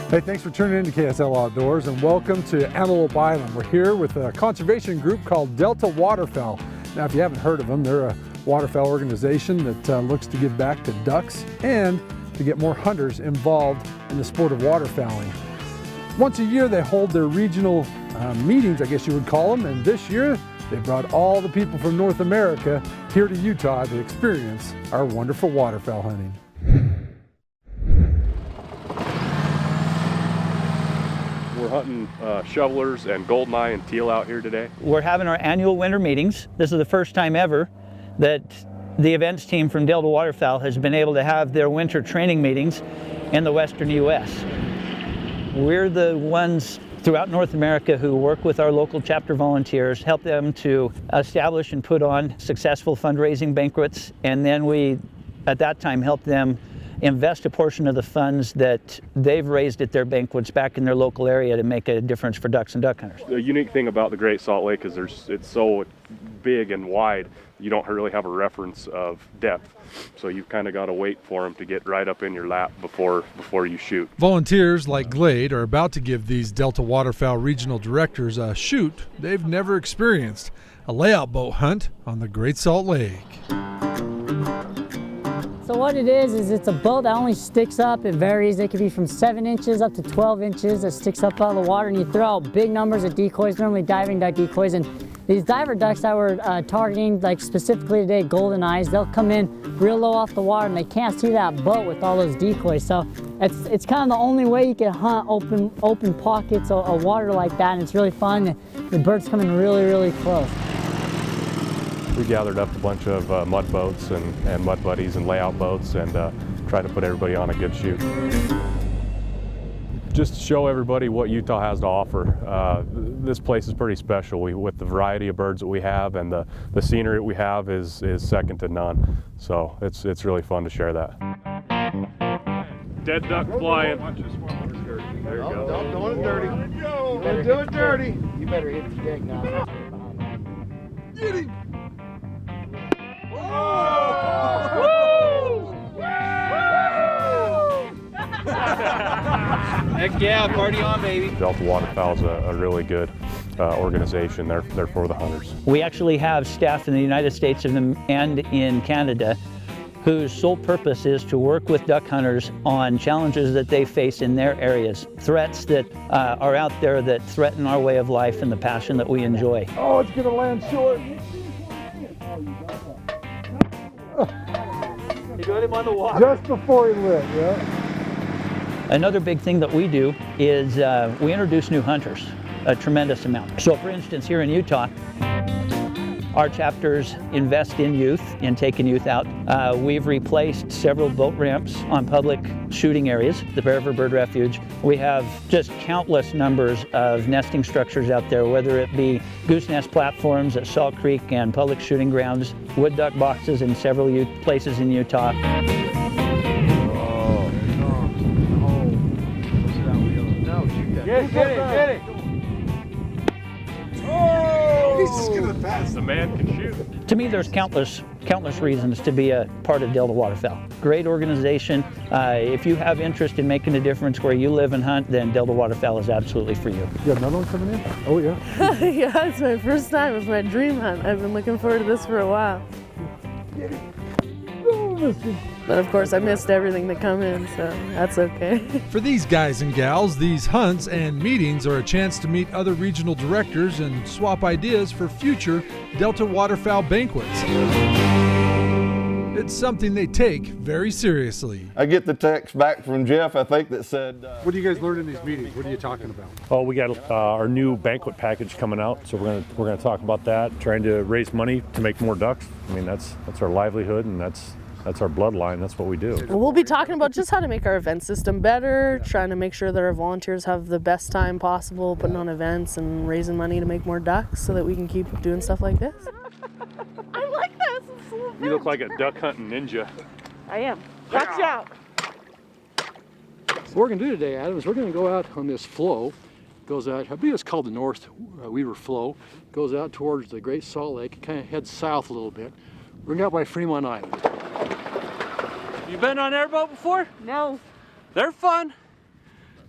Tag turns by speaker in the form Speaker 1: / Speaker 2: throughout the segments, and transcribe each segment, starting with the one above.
Speaker 1: Hey, thanks for tuning in to KSL Outdoors and welcome to Antelope Island. We're here with a conservation group called Delta Waterfowl. Now, if you haven't heard of them, they're a waterfowl organization that looks to give back to ducks and to get more hunters involved in the sport of waterfowling. Once a year, they hold their regional meetings, I guess you would call them, and this year, they brought all the people from North America here to Utah to experience our wonderful waterfowl hunting.
Speaker 2: We're hunting shovelers and goldeneye and teal out here today.
Speaker 3: We're having our annual winter meetings. This is the first time ever that the events team from Delta Waterfowl has been able to have their winter training meetings in the western U.S. We're the ones throughout North America who work with our local chapter volunteers, help them to establish and put on successful fundraising banquets, and then we, at that time, help them invest a portion of the funds that they've raised at their banquets back in their local area to make a difference for ducks and duck hunters.
Speaker 2: The unique thing about the Great Salt Lake is it's so big and wide, you don't really have a reference of depth. So you've kind of got to wait for them to get right up in your lap before you shoot.
Speaker 1: Volunteers like Glade are about to give these Delta Waterfowl regional directors a shoot they've never experienced, a layout boat hunt on the Great Salt Lake.
Speaker 4: So what it is it's a boat that only sticks up. It varies. It could be from 7 inches up to 12 inches that sticks up out of the water, and you throw out big numbers of decoys, normally diving duck decoys. And these diver ducks that we're targeting, like specifically today, golden eyes, they'll come in real low off the water and they can't see that boat with all those decoys. So it's kind of the only way you can hunt open pockets of water like that, and it's really fun. The birds come in really, really close.
Speaker 2: We gathered up a bunch of mud boats and mud buddies and layout boats and tried to put everybody on a good shoot. Just to show everybody what Utah has to offer. This place is pretty special. With the variety of birds that we have and the scenery that we have is second to none. So it's really fun to share that. Dead duck flying. There you go.
Speaker 5: Don't do it dirty. Don't do it dirty.
Speaker 4: You better hit the deck now.
Speaker 5: Get him.
Speaker 3: Heck yeah, party on, baby.
Speaker 2: Delta Waterfowl is a really good organization. They're for the hunters.
Speaker 3: We actually have staff in the United States and in Canada whose sole purpose is to work with duck hunters on challenges that they face in their areas, threats that are out there that threaten our way of life and the passion that we enjoy.
Speaker 1: Oh, it's gonna land short.
Speaker 3: You got him on the water.
Speaker 1: Just before he lit, yeah.
Speaker 3: Another big thing that we do is we introduce new hunters, a tremendous amount. So for instance, here in Utah, our chapters invest in youth, in taking youth out. We've replaced several boat ramps on public shooting areas, the Bear River Bird Refuge. We have just countless numbers of nesting structures out there, whether it be goose nest platforms at Salt Creek and public shooting grounds, wood duck boxes in several places in Utah.
Speaker 5: Get it.
Speaker 1: Oh! He's just gonna pass.
Speaker 2: The man can shoot.
Speaker 3: To me, there's countless reasons to be a part of Delta Waterfowl. Great organization. If you have interest in making a difference where you live and hunt, then Delta Waterfowl is absolutely for you.
Speaker 1: You got another one coming in? Oh, yeah.
Speaker 6: Yeah, it's my first time. It's my dream hunt. I've been looking forward to this for a while. But of course, I missed everything to come in, so that's okay.
Speaker 1: For these guys and gals, these hunts and meetings are a chance to meet other regional directors and swap ideas for future Delta Waterfowl banquets. It's something they take very seriously.
Speaker 5: I get the text back from Jeff, I think, that said...
Speaker 1: What do you guys learn in these meetings? What are you talking about?
Speaker 7: Oh, we got our new banquet package coming out, so we're gonna talk about that. Trying to raise money to make more ducks. I mean, that's our livelihood, and that's our bloodline. That's what we do.
Speaker 6: We'll be talking about just how to make our event system better, trying to make sure that our volunteers have the best time possible putting on events and raising money to make more ducks so that we can keep doing stuff like this. I like this. It's so fun.
Speaker 2: You look like a duck hunting ninja.
Speaker 6: I am. Watch out.
Speaker 8: What we're going to do today, Adam, is we're going to go out on this flow. It goes out, I believe it's called the North Weaver Flow. It goes out towards the Great Salt Lake. It kind of heads south a little bit. We're out by Fremont Island.
Speaker 9: You been on airboat before?
Speaker 6: No.
Speaker 9: They're fun.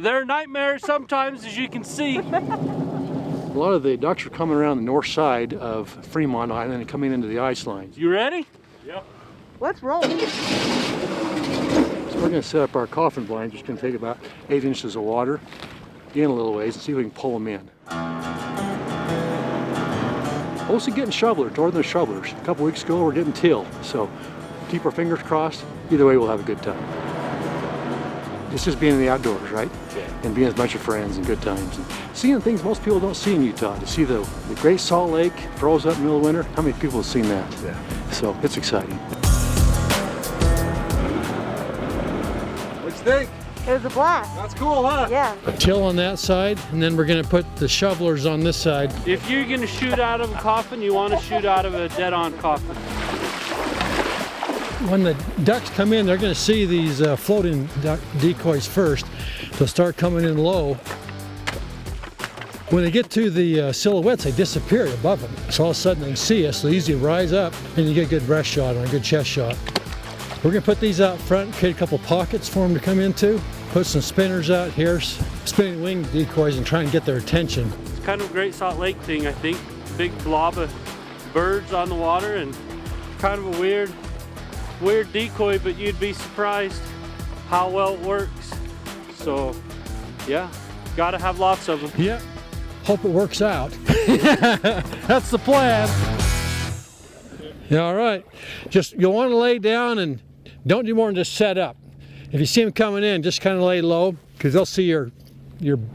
Speaker 9: They're nightmares sometimes, as you can see.
Speaker 8: A lot of the ducks are coming around the north side of Fremont Island and coming into the ice lines.
Speaker 9: You ready?
Speaker 8: Yep.
Speaker 6: Let's roll.
Speaker 8: So we're going to set up our coffin blinds. Just going to take about 8 inches of water in a little ways and see if we can pull them in. Mostly getting shovelers, northern shovelers. A couple weeks ago we're getting teal. So keep our fingers crossed. Either way, we'll have a good time. It's just being in the outdoors, right? Yeah. And being with a bunch of friends and good times. And seeing things most people don't see in Utah. To see the Great Salt Lake froze up in the middle of winter. How many people have seen that? Yeah. So it's exciting.
Speaker 5: What you think?
Speaker 6: It was a blast.
Speaker 5: That's cool, huh?
Speaker 6: Yeah.
Speaker 8: Till on that side, and then we're going to put the shovelers on this side.
Speaker 9: If you're gonna shoot out of a coffin, you wanna shoot out of a dead-on coffin.
Speaker 8: When the ducks come in, they're going to see these floating duck decoys first. They'll start coming in low. When they get to the silhouettes, they disappear above them. So all of a sudden they can see us, so easy to rise up, and you get a good breast shot or a good chest shot. We're going to put these out front, create a couple pockets for them to come into, put some spinners out here, spinning wing decoys, and try and get their attention.
Speaker 9: It's kind of a Great Salt Lake thing, I think. Big blob of birds on the water and kind of a weird decoy, but you'd be surprised how well it works. So yeah, gotta have lots of them.
Speaker 8: Yeah, hope it works out. That's the plan. Yeah, all right, just you'll want to lay down and don't do more than just set up. If you see them coming in, just kind of lay low because they'll see your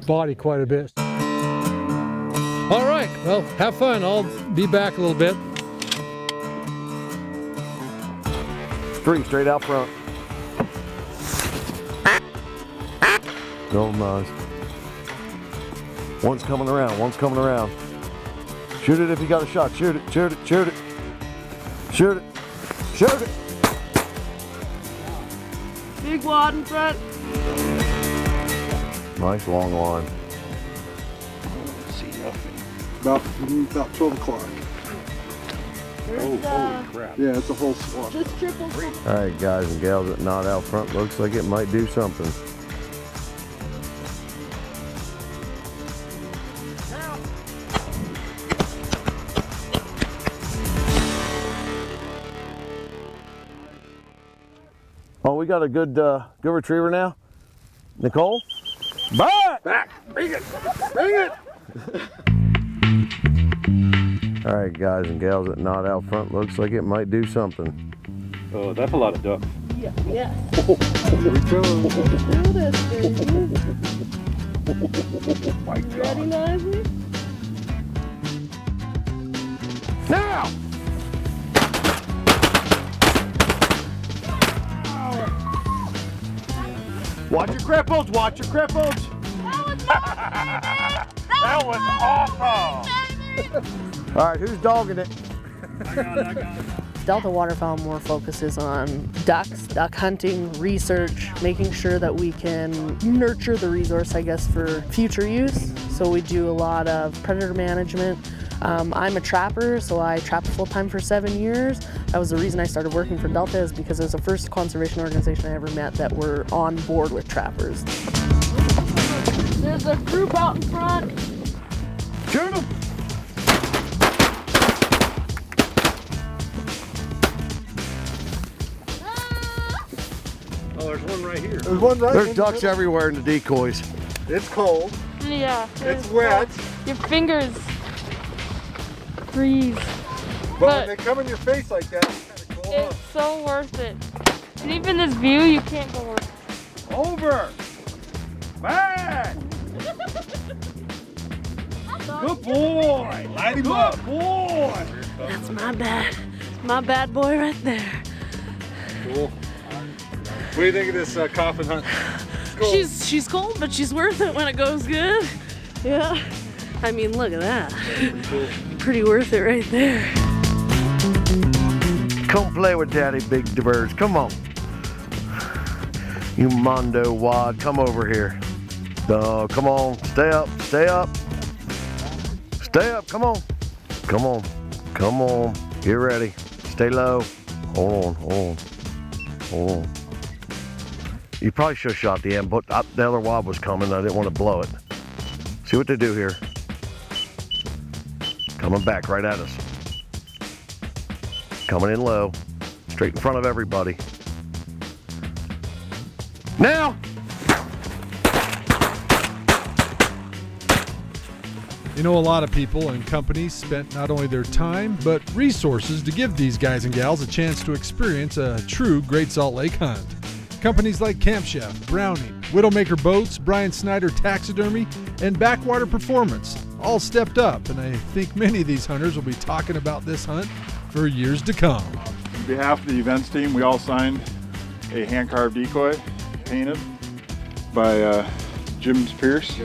Speaker 8: body quite a bit. All right, well, have fun. I'll be back a little bit.
Speaker 5: Three straight out front. Go nice. One's coming around, one's coming around. Shoot it if you got a shot. Shoot it, shoot it, shoot it. Shoot it, shoot it.
Speaker 6: Big wad in front.
Speaker 5: Nice long line.
Speaker 1: See nothing. About 12 o'clock.
Speaker 6: Holy
Speaker 1: crap. Yeah, it's a whole swamp.
Speaker 6: Just triple.
Speaker 5: All right, guys and gals, that knot out front looks like it might do something. Oh, we got a good retriever now. Nicole? Back!
Speaker 1: Back! Bring it! Bring it!
Speaker 5: All right, guys and gals, that knot out front looks like it might do something.
Speaker 2: Oh, that's a lot of duck.
Speaker 6: Yeah. Yeah.
Speaker 1: Here we go.
Speaker 6: Do this, baby.
Speaker 1: Oh my God.
Speaker 6: Ready, Lively?
Speaker 1: Now!
Speaker 5: Watch your cripples, watch your cripples.
Speaker 9: That was awesome!
Speaker 5: All right, who's dogging it?
Speaker 9: I got it.
Speaker 6: Delta Waterfowl more focuses on ducks, duck hunting, research, making sure that we can nurture the resource, I guess, for future use. So we do a lot of predator management. I'm a trapper, so I trapped full-time for 7 years. That was the reason I started working for Delta, is because it was the first conservation organization I ever met that were on board with trappers. There's a group out in front.
Speaker 5: Shoot them!
Speaker 8: Oh, there's one right here.
Speaker 1: There's one right
Speaker 5: There's
Speaker 1: in
Speaker 5: ducks
Speaker 1: the
Speaker 5: everywhere in the decoys.
Speaker 1: It's cold.
Speaker 10: Yeah.
Speaker 1: It's wet.
Speaker 10: Your fingers freeze.
Speaker 1: But when they come in your face like that, it's kind of cool.
Speaker 10: It's so worth it. And even this view, you can't go worse.
Speaker 5: Over! Back! Good boy!
Speaker 1: Light him up.
Speaker 5: Good boy!
Speaker 6: That's my bad boy right there.
Speaker 1: Cool. What do you think of this coffin hunt? Cool.
Speaker 6: She's cold, but she's worth it when it goes good. Yeah. I mean, look at that. Pretty worth it right there.
Speaker 5: Come play with Daddy, big birds. Come on. You Mondo Wad, come over here. Come on, stay up, stay up. Stay up, come on. Come on, come on. Get ready. Stay low. Hold on, hold on. Hold on. You probably should have shot the end, but the other wob was coming. I didn't want to blow it. See what they do here. Coming back right at us. Coming in low, straight in front of everybody. Now!
Speaker 1: You know, a lot of people and companies spent not only their time, but resources to give these guys and gals a chance to experience a true Great Salt Lake hunt. Companies like Camp Chef, Browning, Widowmaker Boats, Brian Snyder Taxidermy, and Backwater Performance all stepped up, and I think many of these hunters will be talking about this hunt for years to come.
Speaker 11: On behalf of the events team, we all signed a hand-carved decoy painted by Jimmy Pierce.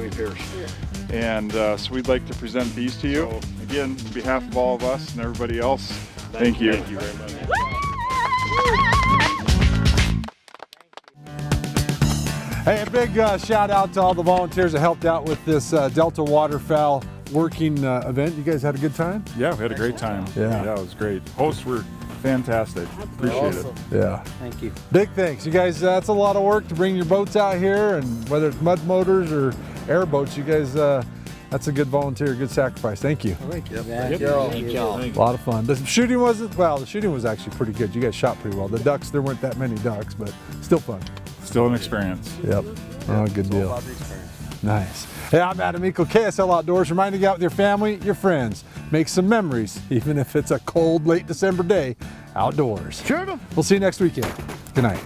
Speaker 11: And so we'd like to present these to you. So, again, on behalf of all of us and everybody else, thank you.
Speaker 2: Thank you very much.
Speaker 1: Hey, a big shout out to all the volunteers that helped out with this Delta Waterfowl working event. You guys had a good time?
Speaker 11: Yeah, we had a great time. Yeah, it was great. Hosts were fantastic. Appreciate it.
Speaker 1: Yeah.
Speaker 3: Thank you.
Speaker 1: Big thanks. You guys, that's a lot of work to bring your boats out here, and whether it's mud motors or airboats, you guys, that's a good volunteer, good sacrifice. Thank you.
Speaker 3: Thank you.
Speaker 1: A lot of fun. The shooting wasn't, well, the shooting was actually pretty good. You guys shot pretty well. The ducks, there weren't that many ducks, but still fun.
Speaker 11: Still an experience.
Speaker 1: Yep. Oh, good deal. Nice. Hey, I'm Adam Eagle, KSL Outdoors, reminding you out with your family, your friends. Make some memories, even if it's a cold, late December day, outdoors.
Speaker 5: Sure.
Speaker 1: We'll see you next weekend. Good night.